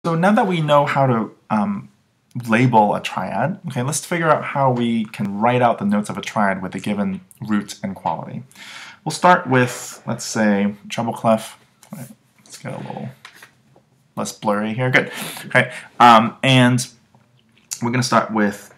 So now that we know how to label a triad, okay, let's figure out how we can write out the notes of a triad with a given root and quality. We'll start with, let's say, treble clef. Right, let's get a little less blurry here. Good. Okay, and we're going to start with,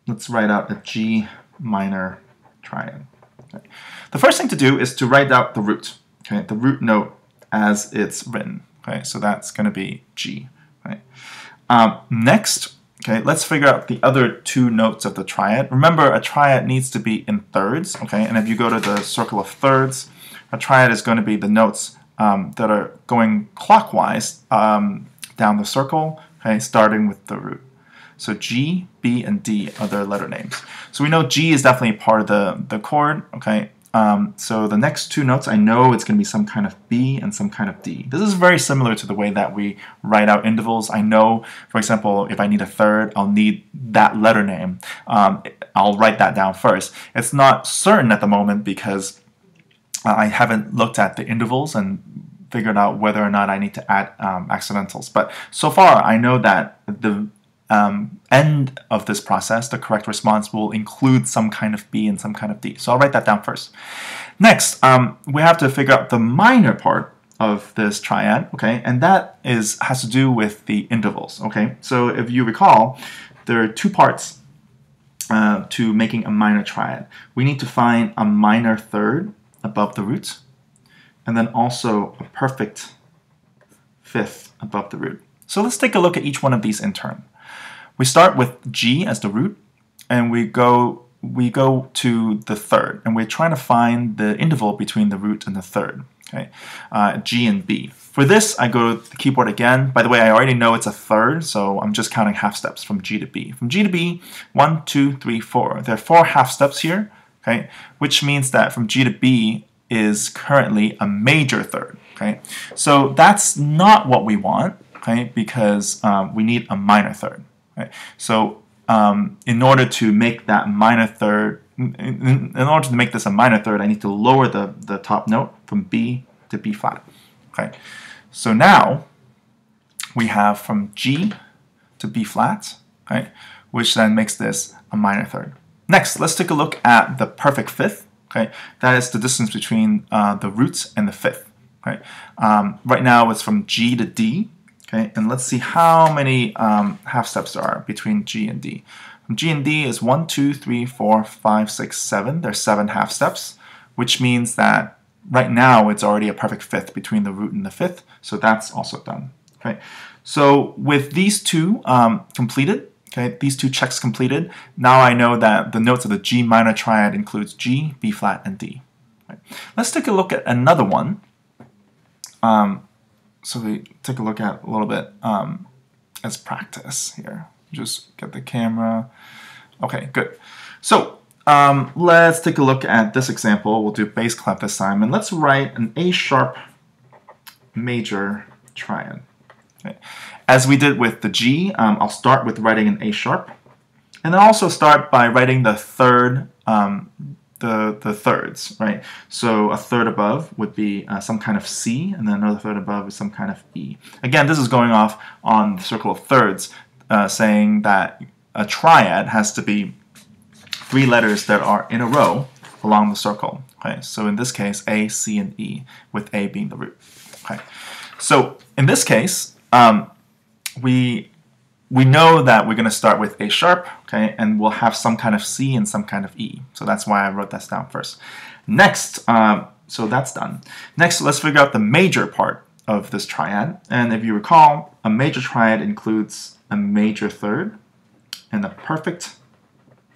let's write out a G minor triad. Okay. The first thing to do is to write out the root, okay, the root note as it's written. Okay, so that's going to be G. Right. Next, okay, let's figure out the other two notes of the triad. Remember, a triad needs to be in thirds. Okay, and if you go to the circle of thirds, a triad is going to be the notes that are going clockwise down the circle. Okay, starting with the root. So G, B, and D are their letter names. So we know G is definitely part of the chord. Okay. So the next two notes, I know it's going to be some kind of B and some kind of D. This is very similar to the way that we write out intervals. I know, for example, if I need a third, I'll need that letter name. I'll write that down first. It's not certain at the moment because I haven't looked at the intervals and figured out whether or not I need to add accidentals. But so far, I know that the end of this process, the correct response will include some kind of B and some kind of D. So I'll write that down first. Next, we have to figure out the minor part of this triad, okay, and that has to do with the intervals, okay. So if you recall, there are two parts to making a minor triad. We need to find a minor third above the root, and then also a perfect fifth above the root. So let's take a look at each one of these in turn. We start with G as the root, and we go to the third, and we're trying to find the interval between the root and the third. Okay, G and B. For this, I go to the keyboard again. By the way, I already know it's a third, so I'm just counting half steps from G to B. From G to B, 1, 2, 3, 4. There are 4 half steps here, okay, which means that from G to B is currently a major third. Okay, so that's not what we want, okay, because we need a minor third. Right. So in order to make that minor third, in order to make this a minor third, I need to lower the top note from B to B flat. Okay. So now we have from G to B flat, right, which then makes this a minor third. Next, let's take a look at the perfect fifth. Okay, that is the distance between the roots and the fifth. Right. Right now it's from G to D. Okay, and let's see how many half steps there are between G and D. From G and D is 1, 2, 3, 4, 5, 6, 7. There's 7 half steps, which means that right now it's already a perfect fifth between the root and the fifth, so that's also done. Okay, so with these two completed, okay, these two checks completed, now I know that the notes of the G minor triad includes G, B flat, and D. Right. Let's take a look at another one. So we take a look at a little bit as practice here. Just get the camera. Okay, good. So let's take a look at this example. We'll do bass clef this time, and let's write an A sharp major triad. Okay. As we did with the G, I'll start with writing an A sharp, and I'll also start by writing the third. The thirds, right? So a third above would be some kind of C, and then another third above is some kind of E. Again, this is going off on the circle of thirds, saying that a triad has to be 3 letters that are in a row along the circle. Okay, so in this case, A, C, and E, with A being the root. Okay, so in this case, we know that we're going to start with A sharp, okay, and we'll have some kind of C and some kind of E. So that's why I wrote that down first. Next, so that's done. Next, let's figure out the major part of this triad. And if you recall, a major triad includes a major third and a perfect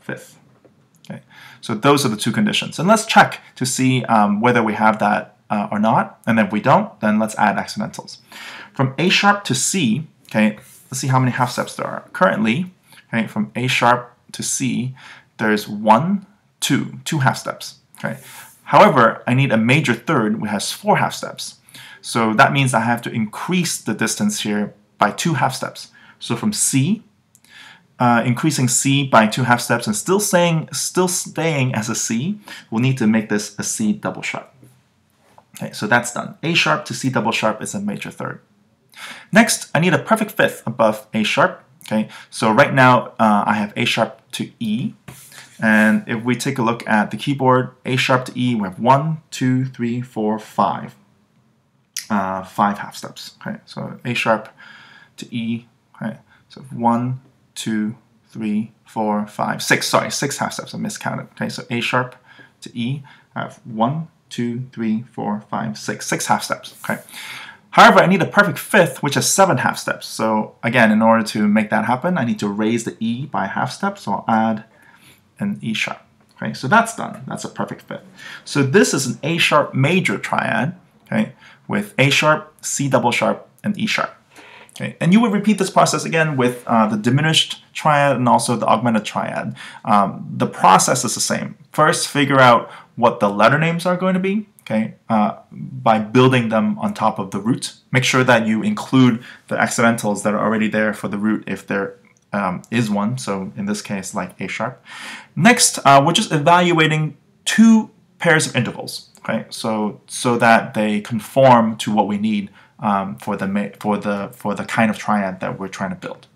fifth. Okay, so those are the two conditions. And let's check to see whether we have that or not. And if we don't, then let's add accidentals. From A sharp to C, okay, let's see how many half steps there are. Currently, okay, from A sharp to C, there's 1, 2 half steps. Okay. However, I need a major third which has 4 half steps. So that means I have to increase the distance here by 2 half steps. So from C, increasing C by 2 half steps and still staying as a C, we'll need to make this a C double sharp. Okay, so that's done. A sharp to C double sharp is a major third. Next, I need a perfect fifth above A sharp. Okay, so right now I have A sharp to E, and if we take a look at the keyboard, A sharp to E, we have 1, 2, 3, 4, 5. 5 half steps. Okay, so A sharp to E. Okay, so 1, 2, 3, 4, 5, 6. Sorry, 6 half steps. I miscounted. Okay, so A sharp to E. I have 1, 2, 3, 4, 5, 6. 6 half steps. Okay. However, I need a perfect fifth, which is 7 half steps. So again, in order to make that happen, I need to raise the E by a half step. So I'll add an E sharp. Okay, so that's done. That's a perfect fifth. So this is an A sharp major triad, okay, with A sharp, C double sharp, and E sharp. Okay, and you would repeat this process again with the diminished triad and also the augmented triad. The process is the same. First, figure out what the letter names are going to be. Okay, by building them on top of the root. Make sure that you include the accidentals that are already there for the root if there is one, so in this case like A sharp. Next, we're just evaluating 2 pairs of intervals, okay, so that they conform to what we need for the kind of triad that we're trying to build.